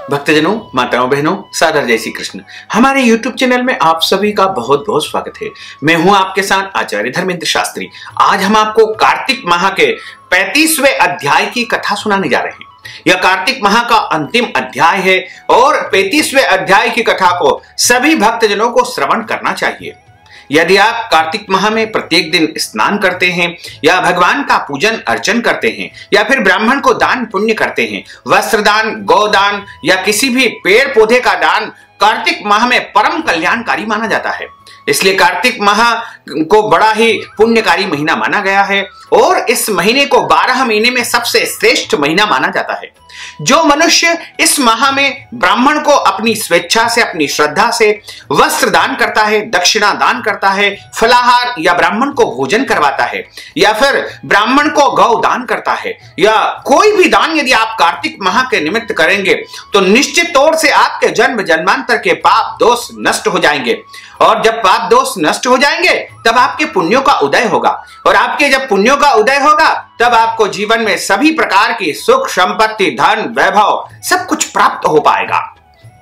भक्तजनों, माताओं, बहनों, सादर जय श्री कृष्ण। हमारे YouTube चैनल में आप सभी का बहुत बहुत स्वागत है। मैं हूं आपके साथ आचार्य धर्मेंद्र शास्त्री। आज हम आपको कार्तिक माह के 35वें अध्याय की कथा सुनाने जा रहे हैं। यह कार्तिक माह का अंतिम अध्याय है और 35वें अध्याय की कथा को सभी भक्तजनों को श्रवण करना चाहिए। यदि आप कार्तिक माह में प्रत्येक दिन स्नान करते हैं या भगवान का पूजन अर्चन करते हैं या फिर ब्राह्मण को दान पुण्य करते हैं, वस्त्र दान, गोदान या किसी भी पेड़ पौधे का दान कार्तिक माह में परम कल्याणकारी माना जाता है। इसलिए कार्तिक माह को बड़ा ही पुण्यकारी महीना माना गया है और इस महीने को 12 महीने में सबसे श्रेष्ठ महीना माना जाता है। जो मनुष्य इस माह में ब्राह्मण को अपनी स्वेच्छा से, अपनी श्रद्धा से वस्त्र दान करता है, दक्षिणा दान करता है, फलाहार या ब्राह्मण को भोजन करवाता है या फिर ब्राह्मण को गौ दान करता है या कोई भी दान यदि आप कार्तिक माह के निमित्त करेंगे तो निश्चित तौर से आपके जन्म जन्मांतर के पाप दोष नष्ट हो जाएंगे। और जब पाप दोष नष्ट हो जाएंगे तब आपके पुण्यों का उदय होगा और आपके जब पुण्यों का उदय होगा तब आपको जीवन में सभी प्रकार की सुख, संपत्ति, धन, वैभव सब कुछ प्राप्त हो पाएगा।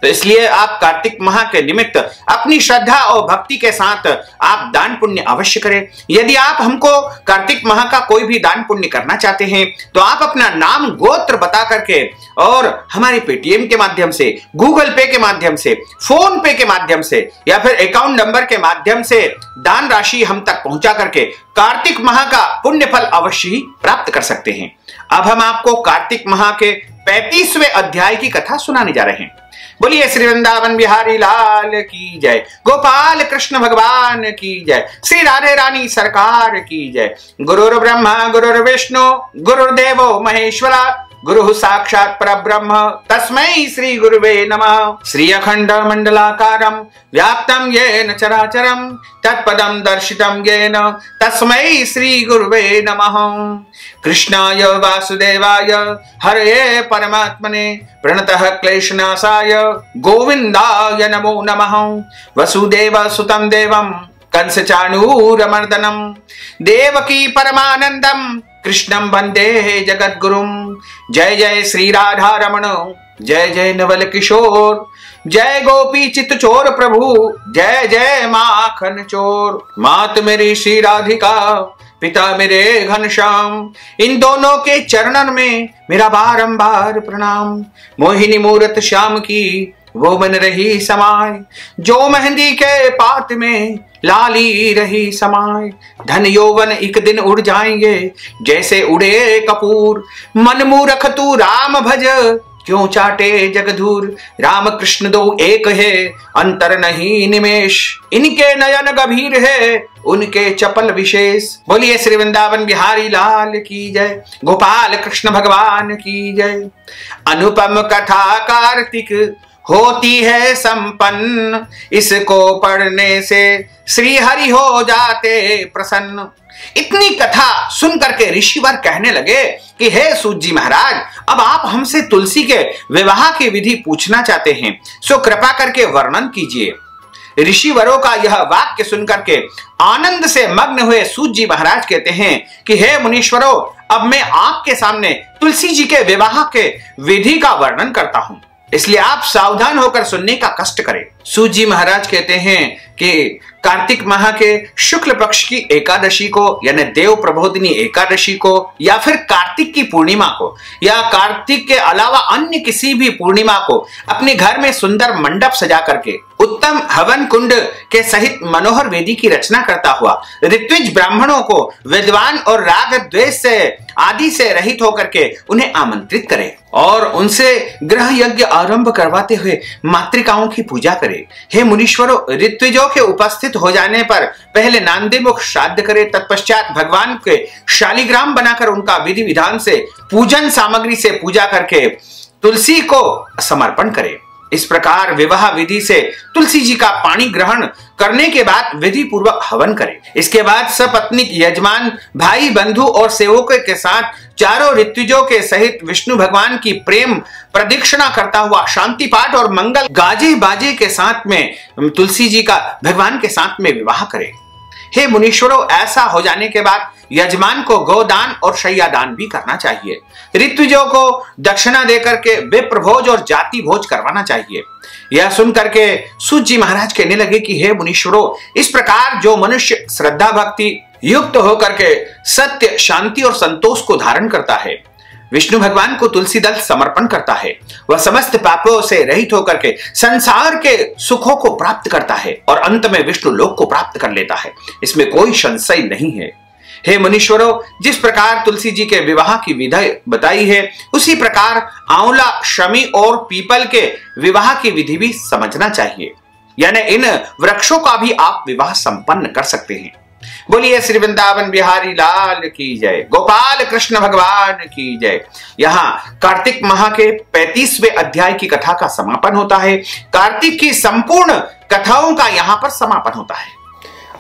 तो इसलिए आप कार्तिक माह के निमित्त अपनी श्रद्धा और भक्ति के साथ आप दान पुण्य अवश्य करें। यदि आप हमको कार्तिक माह का कोई भी दान पुण्य करना चाहते हैं तो आप अपना नाम गोत्र बता करके और हमारे पेटीएम के माध्यम से, गूगल पे के माध्यम से, फोन पे के माध्यम से या फिर अकाउंट नंबर के माध्यम से दान राशि हम तक पहुंचा करके कार्तिक माह का पुण्य फल अवश्य ही प्राप्त कर सकते हैं। अब हम आपको कार्तिक माह के 35वें अध्याय की कथा सुनाने जा रहे हैं। बोलिए श्री वृंदावन बिहारी लाल की जय, गोपाल कृष्ण भगवान की जय, श्री राधे रानी सरकार की जय। गुरुर् ब्रह्मा गुरुर्विष्णु गुरुर्देवो महेश्वरा, गुरु साक्षात् परब्रह्म तस्मै श्री गुरुवे नमः। श्री अखंड मंडलाकारं व्याप्तं येन चराचरं तत्पदं दर्शितं येन तस्मै श्री गुरुवे नमः। कृष्णाय वासुदेवाय हरये परमात्मने प्रणतः क्लेशनाशाय गोविन्दाय नमो नमः। वसुदेव सुतं देवं कंस चाणूरमर्दनं देवकी परमानंदं कृष्णं वंदे जगद्गुरुं। जय जय श्री राधा रमण, जय जय नवल किशोर, जय गोपी चित चोर प्रभु, जय जय माखन चोर। मात मेरी श्री राधिका, पिता मेरे घनश्याम, इन दोनों के चरणन में मेरा बारंबार प्रणाम। मोहिनी मूरत श्याम की वो बन रही समाय, जो मेहंदी के पात में लाली रही समाय। धन यौवन एक दिन उड़ जाएंगे जैसे उड़े कपूर, मन मूरख तू राम भज क्यों चाटे जगधूर। राम कृष्ण दो एक है अंतर नहीं निमेष, इनके नयन गंभीर है उनके चपल विशेष। बोलिए श्री वृंदावन बिहारी लाल की जय, गोपाल कृष्ण भगवान की जय। अनुपम कथा कार्तिक होती है संपन्न, इसको पढ़ने से श्री हरि हो जाते प्रसन्न। इतनी कथा सुन करके ऋषिवर कहने लगे कि हे सूत जी महाराज, अब आप हमसे तुलसी के विवाह की विधि पूछना चाहते हैं, सो कृपा करके वर्णन कीजिए। ऋषिवरों का यह वाक्य सुनकर के आनंद से मग्न हुए सूत जी महाराज कहते हैं कि हे मुनीश्वरों, अब मैं आपके सामने तुलसी जी के विवाह के विधि का वर्णन करता हूं, इसलिए आप सावधान होकर सुनने का कष्ट करें। सूत जी महाराज कहते हैं कि कार्तिक माह के शुक्ल पक्ष की एकादशी को यानी देव प्रबोधिनी एकादशी को या फिर कार्तिक की पूर्णिमा को या कार्तिक के अलावा अन्य किसी भी पूर्णिमा को अपने घर में सुंदर मंडप सजा करके उत्तम हवन कुंड के सहित मनोहर वेदी की रचना करता हुआ ऋत्विज ब्राह्मणों को विद्वान और राग द्वेष से आदि से रहित होकर के उन्हें आमंत्रित करें और उनसे ग्रह यज्ञ आरंभ करवाते हुए मातृकाओं की पूजा करें। हे मुनीश्वरों, ऋत्विजों के उपस्थित हो जाने पर पहले नांदीमुख श्राद्ध करें, तत्पश्चात भगवान के शालिग्राम बनाकर उनका विधि विधान से पूजन सामग्री से पूजा करके तुलसी को समर्पण करें। इस प्रकार विवाह विधि से तुलसी जी का पानी ग्रहण करने के बाद विधि पूर्वक हवन करें। इसके बाद सपत्नीक यजमान, भाई, बंधु और सेवकों के साथ चारों ऋत्विजों के सहित विष्णु भगवान की प्रेम प्रदक्षिणा करता हुआ शांति पाठ और मंगल गाजे बाजे के साथ में तुलसी जी का भगवान के साथ में विवाह करें। हे मुनीश्वरों, ऐसा हो जाने के बाद यजमान को गोदान और शय्यादान भी करना चाहिए। ऋत्विजों को दक्षिणा देकर के विप्र भोज और जाति भोज करवाना चाहिए। यह सुनकर के सूत जी महाराज कहने लगे कि हे मुनीश्वरों, इस प्रकार जो मनुष्य श्रद्धा भक्ति युक्त होकर के सत्य, शांति और संतोष को धारण करता है, विष्णु भगवान को तुलसी दल समर्पण करता है, वह समस्त पापों से रहित होकर के संसार के सुखों को प्राप्त करता है और अंत में विष्णु लोक को प्राप्त कर लेता है। इसमें कोई संशय नहीं है। हे मुनीश्वरों, जिस प्रकार तुलसी जी के विवाह की विधि बताई है, उसी प्रकार आंवला, शमी और पीपल के विवाह की विधि भी समझना चाहिए। यानी इन वृक्षों का भी आप विवाह संपन्न कर सकते हैं। बोलिए श्री वृंदावन बिहारी लाल की जय, गोपाल कृष्ण भगवान की जय। यहाँ कार्तिक माह के 35वें अध्याय की कथा का समापन होता है। कार्तिक की संपूर्ण कथाओं का यहाँ पर समापन होता है।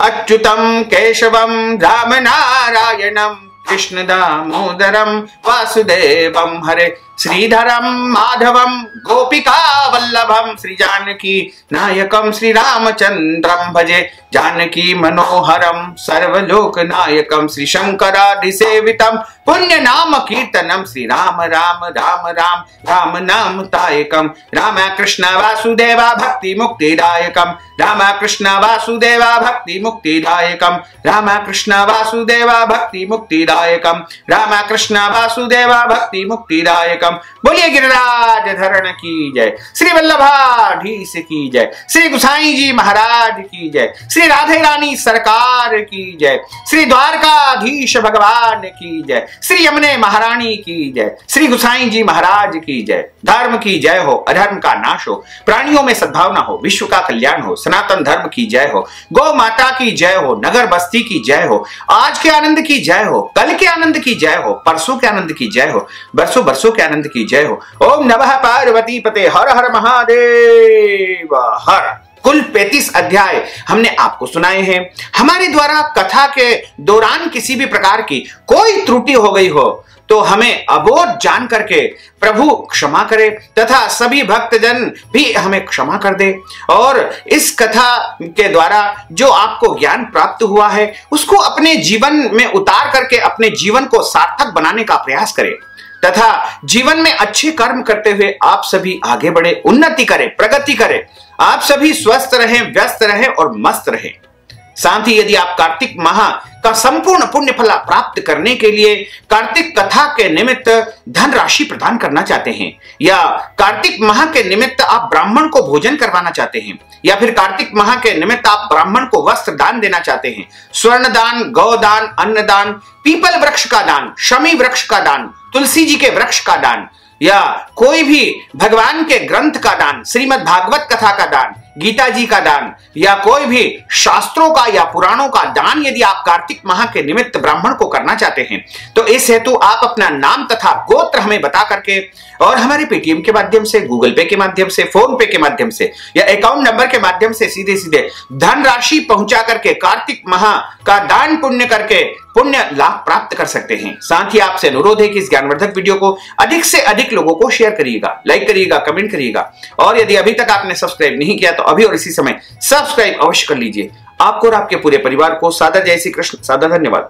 अच्युतम केशवम राम नारायणम कृष्ण दामोदरम वासुदेवम हरे श्रीधरम माधवम गोपिका वल्लभम श्री जानकी नायकम श्री रामचंद्रम भजे जानकी मनोहरम सर्वलोक नायकम श्री शंकरादिसेवितम पुण्य नाम कीर्तनम श्री राम राम राम राम राम नाम तायकम राम कृष्ण वासुदेवा भक्ति मुक्तिदायकम राम कृष्ण वासुदेवा भक्ति मुक्तिदायकम राम कृष्ण वासुदेवा भक्ति मुक्तिदायकम राम कृष्ण वासुदेवा भक्ति मुक्तिदायकम। बोलिए गिरिराज धरण की जय, श्री वल्लभाधीश की जय, श्री गुसाई जी महाराज की जय, श्री राधे रानी सरकार की जय, श्री द्वारकाधीश भगवान की जय, श्री यमुने महारानी की जय, श्री गुसाई जी महाराज की जय। धर्म की जय हो, अधर्म का नाश हो, प्राणियों में सद्भावना हो, विश्व का कल्याण हो, सनातन धर्म की जय हो, गौ माता की जय हो, नगर बस्ती की जय हो, आज के आनंद की जय हो, कल के आनंद की जय हो, परसों के आनंद की जय हो, बरसों बरसों के आनंद की जय हो। ओम नमः पार्वती पते हर हर महादेव हर। कुल 35 अध्याय हमने आपको सुनाए हैं। हमारे द्वारा कथा के दौरान किसी भी प्रकार की कोई त्रुटि हो गई हो तो हमें अबोध जान करके प्रभु क्षमा करे तथा सभी भक्तजन भी हमें क्षमा कर दे और इस कथा के द्वारा जो आपको ज्ञान प्राप्त हुआ है उसको अपने जीवन में उतार करके अपने जीवन को सार्थक बनाने का प्रयास करें तथा जीवन में अच्छे कर्म करते हुए आप सभी आगे बढ़े, उन्नति करें, प्रगति करें, आप सभी स्वस्थ रहें, व्यस्त रहें और मस्त रहें। साथ ही यदि आप कार्तिक माह का संपूर्ण पुण्य फल प्राप्त करने के लिए कार्तिक कथा के निमित्त धन राशि प्रदान करना चाहते हैं या कार्तिक माह के निमित्त आप ब्राह्मण को भोजन करवाना चाहते हैं या फिर कार्तिक माह के निमित्त आप ब्राह्मण को वस्त्र दान देना चाहते हैं, स्वर्ण दान, गौदान, अन्नदान, पीपल वृक्ष का दान, शमी वृक्ष का दान, तुलसी जी के वृक्ष का दान या कोई भी भगवान के ग्रंथ का दान, श्रीमद् भागवत कथा का दान, गीता जी का दान या कोई भी शास्त्रों का या पुराणों का दान यदि आप कार्तिक माह के निमित्त ब्राह्मण को करना चाहते हैं तो इस हेतु आप अपना नाम तथा गोत्र हमें बता करके और हमारे पेटीएम के माध्यम से, गूगल पे के माध्यम से, फोन पे के माध्यम से या अकाउंट नंबर के माध्यम से सीधे सीधे धन राशि पहुंचा करके कार्तिक माह का दान पुण्य करके पुण्य लाभ प्राप्त कर सकते हैं। साथ ही आपसे अनुरोध है कि इस ज्ञानवर्धक वीडियो को अधिक से अधिक लोगों को शेयर करिएगा, लाइक करिएगा, कमेंट करिएगा और यदि अभी तक आपने सब्सक्राइब नहीं किया तो अभी और इसी समय सब्सक्राइब अवश्य कर लीजिए। आपको और आपके पूरे परिवार को सादर जय श्री कृष्ण, सादर धन्यवाद।